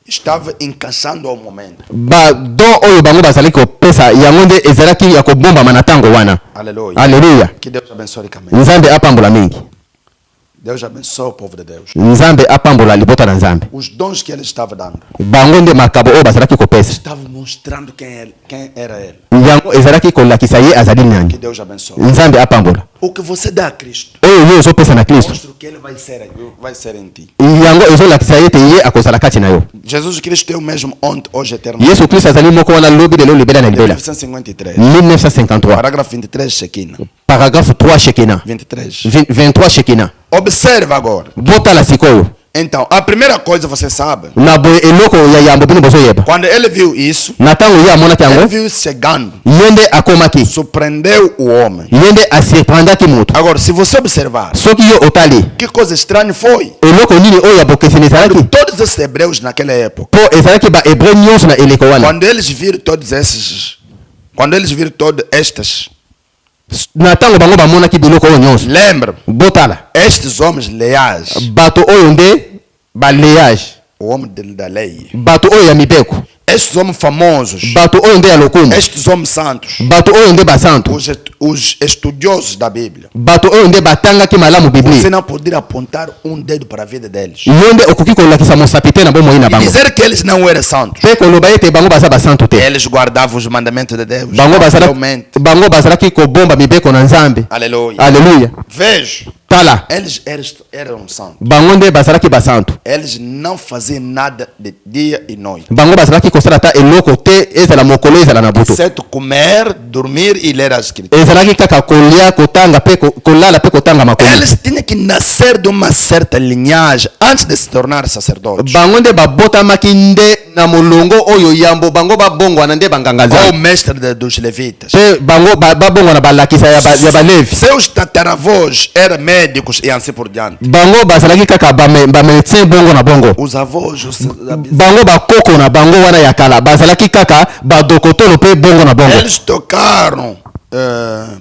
estava encaixando ao momento. badon oyo bango bazalaki kopesa yango nde ezalaki ya kobombama na ntango wana. Aleluia. aleluya. Que Deus abençoe também. nzambe apambola mingi. Deus abençoe o povo de Deus. nzambe apambola libota na nzambe. Os dons que ele estava dando bango nde makabo oyo bazalaki kopesa estavam mostrando quem era ele. yango ezalaki kolakisa ye azali Que nani. Deus abençoe. nzambe apambola O que você dá a Cristo oyo ye ozopesa na kristo mostra o que ele vai ser em ti. yango ezolakisa ye ete ye akozala kati na yo. Jesus Cristo é o mesmo ontem, hoje, eternamente. yesu kristo azali moko wana lobi lelo libela na libela. 1953. 1953 Parágrafo 23, Shekinah. paragraphe 3 shekina 23. 23 shekina. Observa agora. botala sikoyo Então, a primeira coisa você sabe, na boye eloko ya yambo bino bozoyeba quando ele viu isso, na ntango ye amonaki ele yango viu chegando, ye nde akomaki surpreendeu o homem. ye nde asurprendaki moto. Agora, se você observar, soki yo otali que coisa estranha foi. eloko nini oyo ya bokeseni ezalaki Todos esses hebreus naquela época, mpo ezalaki bahebreu nyonso na eleko wana. quando eles viram todos esses, quando eles viram todas estas, na ntango bango bamonaki biloko oyo nyonso lembra, botala estes homens leais, bato oyo nde baleage o homem da lei, bato oyo ya mibeko estes homens famosos, bato oyo nde ya lokumu estes homens santos, bato oyo nde basantu os estudiosos da Bíblia, bato oyo nde batangaki malamu você biblia não poderia apontar dedo para a vida deles yo nde okoki kolakisa mosapi te na bomoi na e bango dizer que eles não eram santos. mpe koloba ete bango baza basantu te. Eles guardavam os mandamentos de Deus. bango Realmente. bazalaki kobomba mibeko na nzambe. Aleluia. aleluya. Vejo. tala Eles eram santos. bango nde bazalaki basantu Eles não faziam nada de dia e noite. bango bazalaki kosala ata eloko te ezala mokolo ezala na butu Exceto comer, dormir e ler as escrituras. ezalaki kaka kolia kotanga mpe kolala mpe kotanga makomi. Eles tinham que nascer de uma certa linhagem antes de se tornar sacerdotes. bango nde babotamaki nde na molongo oyo yambo bango babongwana nde banganga Ou nzambe mestre dos levitas. mpe bango babongwana balakisa ya balevi. Seus tataravós eram médicos e assim por diante. bango bazalaki kaka bamedecin bongo na bongo. Os avós, bango bakoko na bango wana ya kala bazalaki kaka badokotolo mpe bongo na bongo. eles tocaram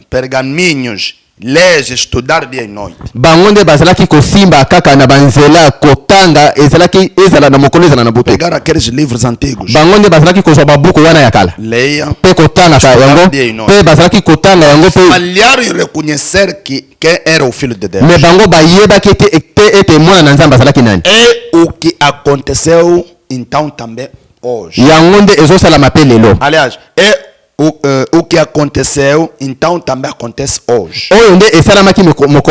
pergaminhos, leis, estudar dia e noite. bango nde bazalaki kosimba kaka na banzela kotanga ezala na mokolo ezala na butu. Pegar aqueles livros antigos. bango nde bazalaki kozwa babuku wana ya kala Leia. mpe kotanga yango mpe bazalaki kotanga yango mpe Falharam em reconhecer que quem era o Filho de Deus. me bango bayebaki te ete mwana na nzambe azalaki nani. É o que aconteceu então também hoje. yango nde ezosalama mpe lelo. Aliás, é o que aconteceu então também acontece hoje. oyo nde esalamaki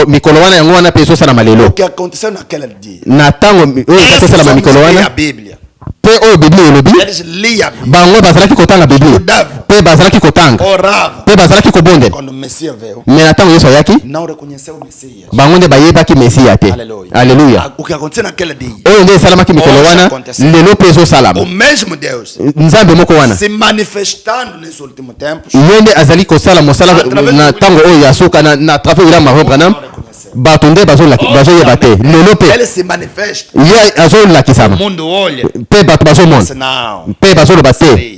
mikolo wana yango wana mpe ezosalama O lelo que aconteceu naquele dia. na ntango oyo eza kosalama mikolo E a wana Bíblia. mpe oyo biblia elobi eles liam, bango bazalaki kotanga biblia estudavam, mpe bazalaki kotanga oravam. mpe bazalaki kobondela. Quando o Messias veio, me na ntango yesu ayaki não reconheceu o Messias. bango nde bayebaki mesiya te. Aleluia. Alleluia. O que aconteceu naquele dia, oyo nde esalamaki mikolo Oyo wana aconteceu. lelo mpe ezosalama. o mesmo Deus nzambe moko wana se manifestando nesses últimos tempos, ye nde azali kosala mosala na ntango oyo ya suka na travers william maron branham. não reconheceu. bato nde bazoyeba te lelo mpe Ele se manifesta, ye o azolakisama mundo olha, mpe bato bazomona pensa, não. mpe bazoloba te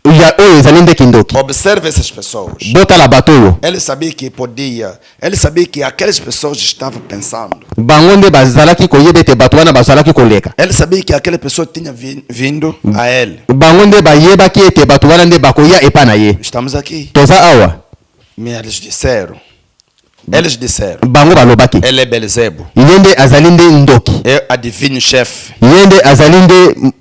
ya oyo ezali nde kindoki. Observe essas pessoas. botala bato oyo Ele sabia que podia, ele sabia que aquelas pessoas estavam pensando. bango nde bazalaki koyeba ete bato wana bazalaki koleka. Ele sabia que aquela pessoa tinha vindo a ele. bango nde bayebaki ete bato wana nde bakoya epa na ye. Estamos aqui. toza awa Mas eles disseram, bango balobaki ele é Belzebo, ye nde azali nde ndoki, é adivinho chefe, ye nde azali nde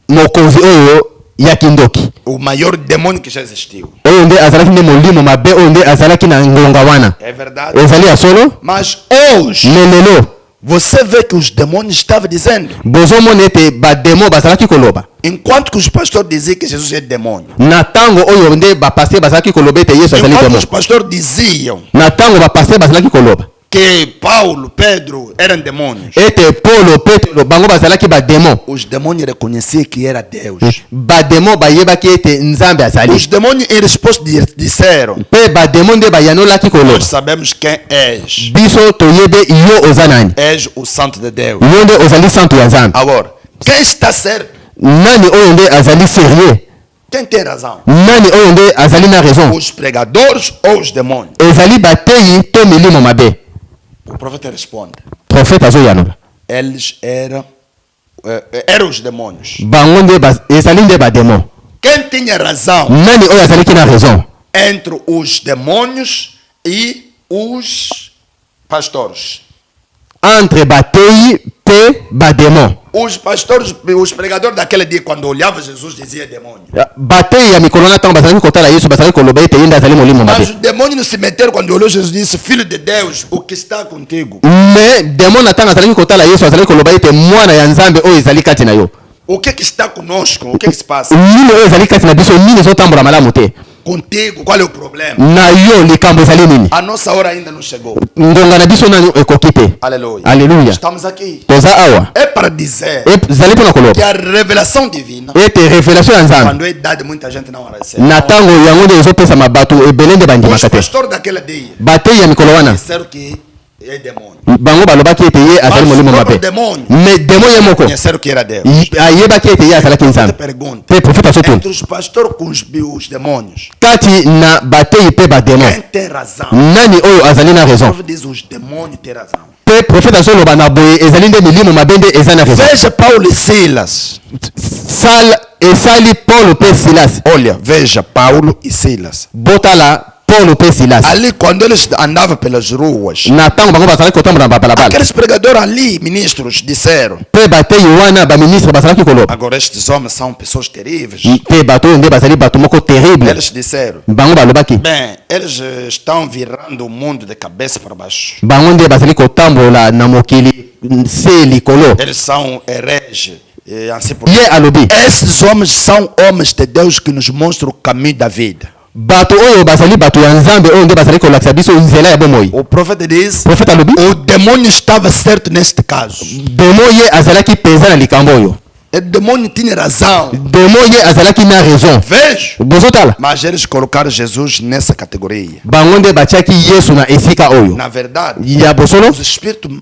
mokonzi oyo ya kindoki, o maior demônio que já existiu. oyo nde azalaki nde molimo mabe oyo nde azalaki na ngonga wana. É verdade. ezali ya solo. Mas hoje, me lelo você vê que os demônios estavam dizendo, bozomona ete bademo bazalaki koloba enquanto que os pastores diziam que Jesus é demônio, na ntango oyo nde bapaster bazalaki koloba ete yesu azali enquanto demo. os pastores diziam na ntango bapaster bazalaki koloba que Paulo, Pedro eram demônios, ete polo petro bango bazalaki bademo, os demônios reconheciam que era Deus. bademo bayebaki ete nzambe azali, Os demônios em resposta disseram, mpe bademo nde bayanolaki koloba nós sabemos quem és. biso toyebe yo oza nani, És o santo de Deus. yo nde ozali santo ya nzambe. Agora, quem está certo? nani oyo nde azali sérieux, Quem tem razão? nani oyo nde azali na raison, Os pregadores ou os demônios? ezali bateyi to milimo mabe. O profeta responde, profete azoyanola eles eram os demônios. bango nde ezali nde bademo. Quem tinha razão nani oyo azalaki na raison entre os demônios e os pastores? entre bateyi mpe bademo. Os pastores, os pregadores daquele dia, quando olhavam Jesus, diziam demônio. bateyi ya mikolo na ntango bazalaki kotala yesu bazalaki koloba ete ye nde azali molimo Mas mabe. os demônios não se meteram quando olhou Jesus e disse, filho de Deus, o que está contigo? me demo na ntango azalaki kotala yesu azalaki koloba ete mwana ya nzambe oyo ezali kati na yo, O que está conosco? O que se passa? nini oyo ezali kati na biso, nini ezotambola malamu te Contigo, qual é o problema? na yo, likambo ezali nini, A nossa hora ainda não chegou. ngonga na biso nani ekoki te. Aleluia. Aleluia. Estamos aqui. toza awa É para dizer ezali mpona que koloba a revelação divina, ete revelation ya nzambe quando é dada, muita gente não recebe. na ntango yango nde ezopesama bato ebele nde Os bandimaka te. pastores daquele dia bateyi ya mikolo wana disseram que é demônio. bango balobaki ete ye azali Mas molimo o próprio mabe, demônio me demo ye moko conheceram que era Deus. ayebaki ete ye azalaki Outra nzambe. pergunta. mpe profeta azotuna Entre os pastores com os demônios, kati na bateyi mpe bademo quem tem razão? nani oyo azali na O raison, povo diz, os demônios têm razão. mpe profeta azoloba na boye ezali nde milimo mabe nde eza na raison. Veja Paulo e Silas. esali paulo mpe silas. Olha, veja Paulo e Silas. botala paulo mpe silas Ali, quando eles andavam pelas ruas, na ntango bango bazalaki kotambola na babalabala, aqueles pregadores ali, ministros, disseram, mpe bateyi wana baministre bazalaki koloba, agora estes homens são pessoas terríveis. mpe bato oyo nde bazali bato moko terrible. Eles disseram, bango balobaki bem, eles estão virando o mundo de cabeça para baixo. bango nde bazali kotambola na mokili se likolo. Eles são hereges. E assim por ye alobi Esses homens são homens de Deus que nos mostram o caminho da vida. bato oyo bazali bato ya nzambe oyo nde bazali kolakisa biso nzela ya bomoi. O profeta diz, profeta alobi o demônio estava certo neste caso. demo ye azalaki penza na likambo oyo, O demônio tinha razão. demo ye azalaki na raison. Vejo. bozotala Mas eles colocaram Jesus nessa categoria. bango nde batiaki yesu na esika oyo Na verdade, ya bosolo. os espíritos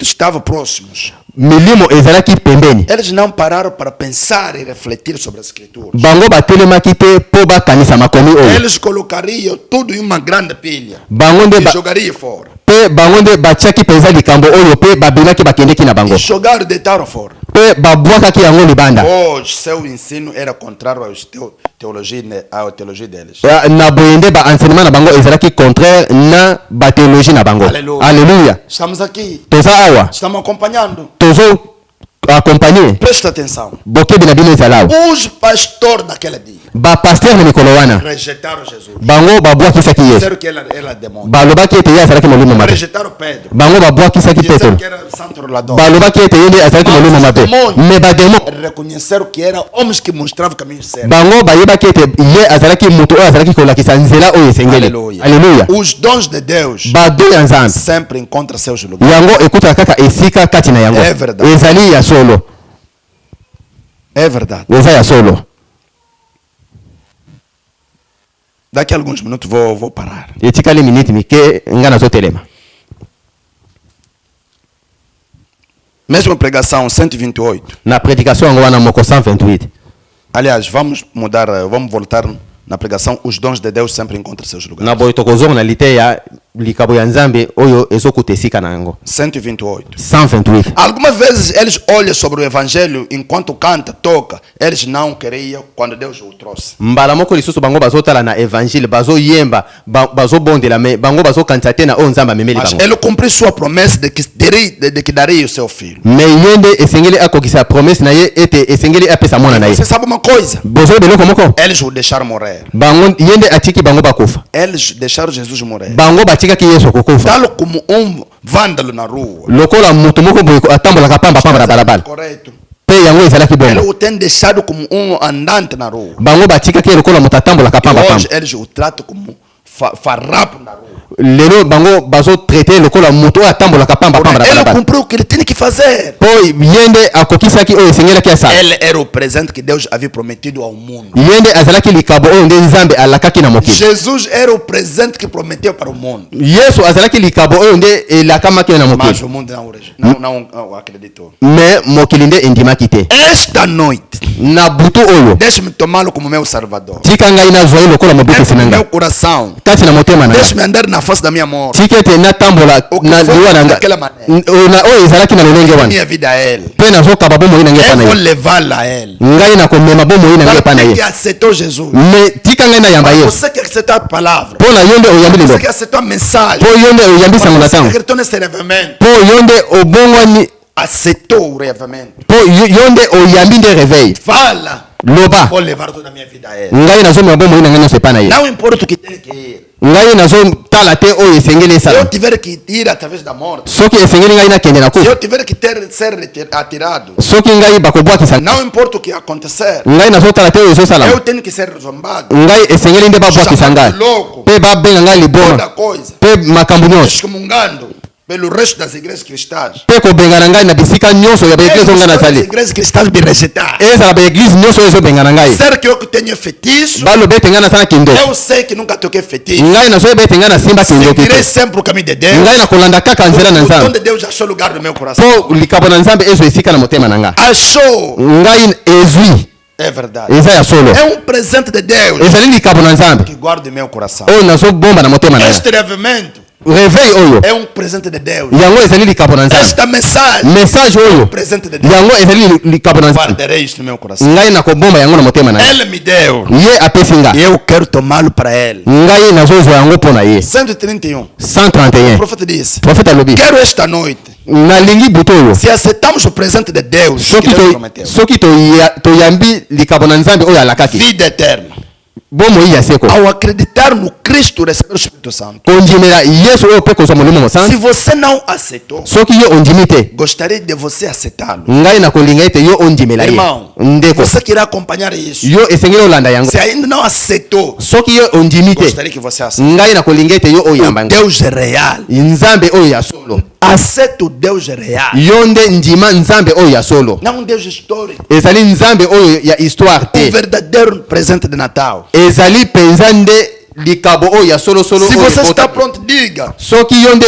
estavam próximos. milimo ezalaki pembeni, Eles não pararam para pensar e refletir sobre as escrituras. bango batelemaki te mpo bakanisa makomi oyo, Eles colocariam tudo em uma grande pilha bango nde e jogariam fora. mpe bango nde batiaki mpenza likambo oyo mpe babimaki bakendeki na bango E jogaram, deitaram fora. mpe babwakaki yango libanda. Hoje, seu ensino era contrário à teologia deles. na boye nde baenseignement na bango ezalaki contraire na batheologie na bango. Aleluia. Alleluia. Estamos aqui. toza awa Estamos acompanhando. acompanhe Presta atenção. bokebi na bino ezala awa. Os pastores naquele dia Bapaster na mikolo wana rejeitaram Jesus. bango babwakisaki yesu Disseram que ele era demônio. balobaki ete ye azalaki molimo mabe Rejeitaram Pedro. bango babwakisaki Disseram petelo que era santo rolador. balobaki ete ye nde azalaki molimo mabe me bademo Reconheceram que eram homens que mostravam o caminho certo. bango bayebaki ete ye azalaki moto oyo azalaki kolakisa nzela oyo esengeli Aleluia. aleluya Os dons de Deus bado ya nzambe sempre encontram seus lugares. yango ekutaka kaka esika kati na yango É verdade. ezali ya solo É verdade. eza ya solo Daqui a alguns minutos vou parar. etikali miniti mike nga nazotelema Mesma pregação 128. na prédication yango wana moko 128 Aliás, vamos voltar na pregação. Os dons de Deus sempre encontram seus lugares. na boye tokozonga na lite ya likabo ya nzambe oyo ezokuta esika na yango 128. 128 Algumas vezes eles olham sobre o evangelho enquanto canta, toca. Eles não queriam quando Deus o trouxe. mbala moko lisusu bango bazotala na evangile bazoyemba bazobondela me bango bazokanisa te na oyo nzambe amemeli Mas bango ele cumpriu sua promessa de que daria o seu filho. me ye nde esengeli akokisa promese na ye ete esengeli apesa mwana na ye Você sabe uma coisa? bozoyeba eloko moko Eles o deixaram morrer. bango ye nde atiki bango bakufa Eles deixaram Jesus morrer. bango batikaki yesu kokufa Tal como vândalo na rua. lokola moto moko boye atambolaka pambapamba na balabala Correto. mpe yango ezalaki Ele bongo o tem deixado como andante na rua. bango batikaki ye lokola moto atambolaka E pambapamba hoje eles o tratam como farrapo na rua. lelo bango bazotraite lokola moto oyo atambolaka pambapamba na Ele balabala cumpriu o que ele tinha que fazer. mpo ye nde akokisaki oyo esengelaki asala Ele era o presente que Deus havia prometido ao mundo. ye nde azalaki likabo oyo nde nzambe alakaki na mokili Jesus era o presente que prometeu para o mundo. yesu azalaki likabo oyo nde elakamaki na Mas mokili o mundo não acreditou. me mokili nde endimaki te Esta noite, na butu oyo deixe-me tomá-lo como meu salvador. tika ngai nazwa ye lokola mobikisi na Dentro do meu ngai coração, kati na motema na ngai deixe-me andar na face da minha morte. tika ete natambola O que na foi liwa na daquela maneira. oyo ezalaki na lolenge wana Minha vida a Ele. mpe nazokaba bomoi na ngai epa Eu na vou ye levá-la a Ele. ngai nakomema bomoi na ngai epa na Para ye que aceitou Jesus. me tika ngai nayamba yesu Você que aceitou a palavra. mpo na yo nde oyambi Você lelo que aceitou a mensagem. mpo yo nde oyambi sango na Você que ntango acreditou nesse reavamento. mpo yo nde obongwani Aceitou o reavamento. mpo yo nde oyambi nde réveil Fala. loba Vou levar toda a minha vida a Ele. ngai nazomema bomoi na ngai nyonso epa na ye Não importa o que tem que ir. ngai nazotala te oyo esengeli Se eu esala tiver que ir através da morte. soki esengeli ngai nakende na Se eu kufa tiver que ser atirado. soki ngai bakobwakisa Não importa o que acontecer. ngai nazotala te oyo Eu ezosalama tenho que ser zombado. ngai esengeli nde babwakisa ngai Louco. mpe babenga ngai Toda liboma coisa. mpe makambo nyonso Excomungando pelo resto das igrejas cristãs. mpe kobengana ngai na bisika nyonso ya baeglize oyo ngai As nazali igrejas cristãs me rejetar. ezala baeglize nyonso oyo ezobengana ngai Será que eu que tenho feitiço? baloba ete ngai nasalaki ndoki Eu sei que nunca toquei feitiço. ngai nazoyeba ete ngai nasimbaki ndoki Seguirei te sempre o caminho de Deus. ngai nakolanda kaka nzela na O dom nzambe de Deus achou lugar no meu coração. mpo likabo na nzambe ezwa esika na motema na ngai Achou. ngai ezwi É verdade. eza ya solo É um presente de Deus ezali likabo na nzambe que guarda o meu coração. oyo nazobomba na motema na ngai Este reavamento réveil oyo é um presente de Deus. yango ezali likabo na nzambe Esta mensagem message é oyo um presente de Deus. yango ezali likabo na nzambe Guardarei isto no meu coração. ngai nakobomba yango na motema na ngai Ele me deu. ye apesi nga E eu quero tomá-lo para Ele. ngai nazozwa yango mpo na ye 131. O 131 profeta disse: profete alobi Quero esta noite. nalingi butu oyo Se aceitamos o presente de Deus, que soki Deus prometeu, soki toyambi likabo na nzambe oyo alakaki vida eterna. bomoi ya seko Ao acreditar no Cristo, receber o Espírito Santo. kondimela yesu oyo mpe kozwa molimo Se mosantu você não aceitou, soki yo ondimi te gostaria de você aceitá-lo. ngai nakolinga ete yo ondimela ye Irmão, ndeko você que irá acompanhar isso. yo esengeli olanda yango Se ainda não aceitou, soki yo ondimi te gostaria que você aceite. ngai nakolinga ete yo oyamba O yango Deus é real. nzambe oyo ya solo Aceita o Deus real. yo nde ndima nzambe oyo ya solo Não um Deus histórico. ezali nzambe oyo ya histoire O te verdadeiro presente de Natal. ezali mpenza nde likabo oyo ya solosolo Se oyo você está ekota. pronto, diga. soki yo nde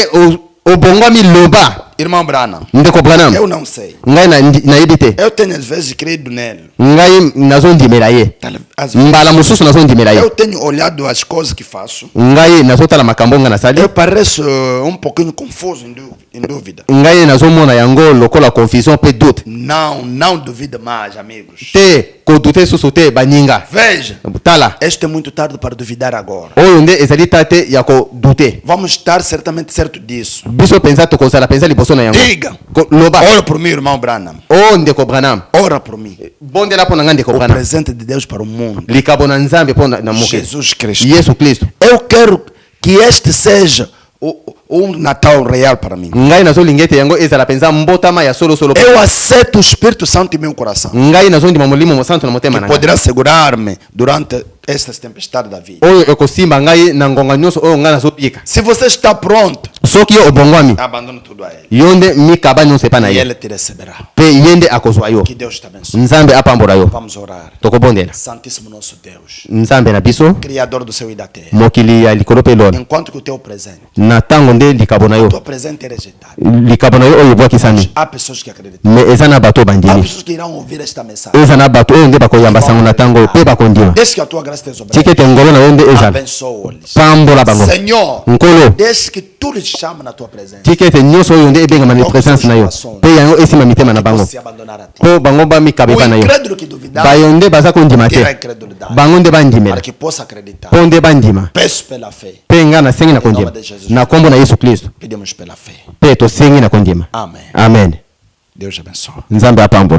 obongwami loba Irmão Branham, ndeko branam eu não sei. ngai nayebi te Eu tenho às vezes crido nele. ngai nazondimela ye Às vezes, mbala mosusu nazondimela ye eu tenho olhado as coisas que faço. ngai nazotala makambo nga nasali Eu pareço um pouquinho confuso em dúvida. ngai nazomona yango lokola confusion mpe doute Não duvida mais, amigos. te kodute susu te baninga Veja, tala este é muito tarde para duvidar agora. oyo nde ezali ta te ya kodute Vamos estar certamente certo disso. biso mpenza tokozala mpenza liboso liboso na yango. Diga. Loba. Ora por mim, irmão Branham. Oh ndeko Branham. Ora por mim. Bondela pona nga ndeko O Branham. presente de Deus para o mundo. Likabo na nzambe pona na mokili. Jesus Cristo. Yesu Kristo. Eu quero que este seja um Natal real para mim. Ngai nazo lingete yango ezala penza mbotama ya solo solo. Eu aceito o Espírito Santo em meu coração. Ngai nazo ndima molimo mo santo na motema na. Poderá segurar-me durante estas tempestades da vida. Oyo ekosimba ngai na ngonga nyonso oyo ngai nazo pika. Se você está pronto, Soki yo obongwami. abandone tudo a ele. Yonde mikaba nyonso epa na E ye. ele te receberá. Pe yende akozwa yo. Que Deus te abençoe. Nzambe apambola yo. Vamos orar. Tokobondela. Santíssimo nosso Deus, Nzambe na biso. Criador do céu e da terra. Mokili ya likolo pe lona. Enquanto que o teu presente, Na tango nde likabo na yo. tua presente é rejeitado. Likabo na yo oyo bwakisami. Há pessoas que acreditam. Me eza na bato Há bandimi. pessoas que irão ouvir esta mensagem. Eza na bato oyo nde bakoyamba sango na tango pe bakondima. Desde que a tua graça te sobre Tikete ngolo na yo nde ezala. abençoa-lhes. Pambola bango. Senhor, Nkolo. desde que tu lhes chama na tua presença, Tikete nyonso oyo nde ebengama na presence na yo. Pe yango esima mitema na que bango. possa se abandonar a ti. Po bango bamikabe O pa na yo. incrédulo que duvidar, Bayo nde baza kondima terá te. incredulidade. Bango nde bandimela. Para que possa acreditar. Po nde bandima. Peço pela fé. Pe nga na sengi na kondima. Na kombo na Yesu Kristo. Pedimos pela fé. Pe to sengi na kondima. Amém. Amen. Deus abençoe. Nzambe apambola.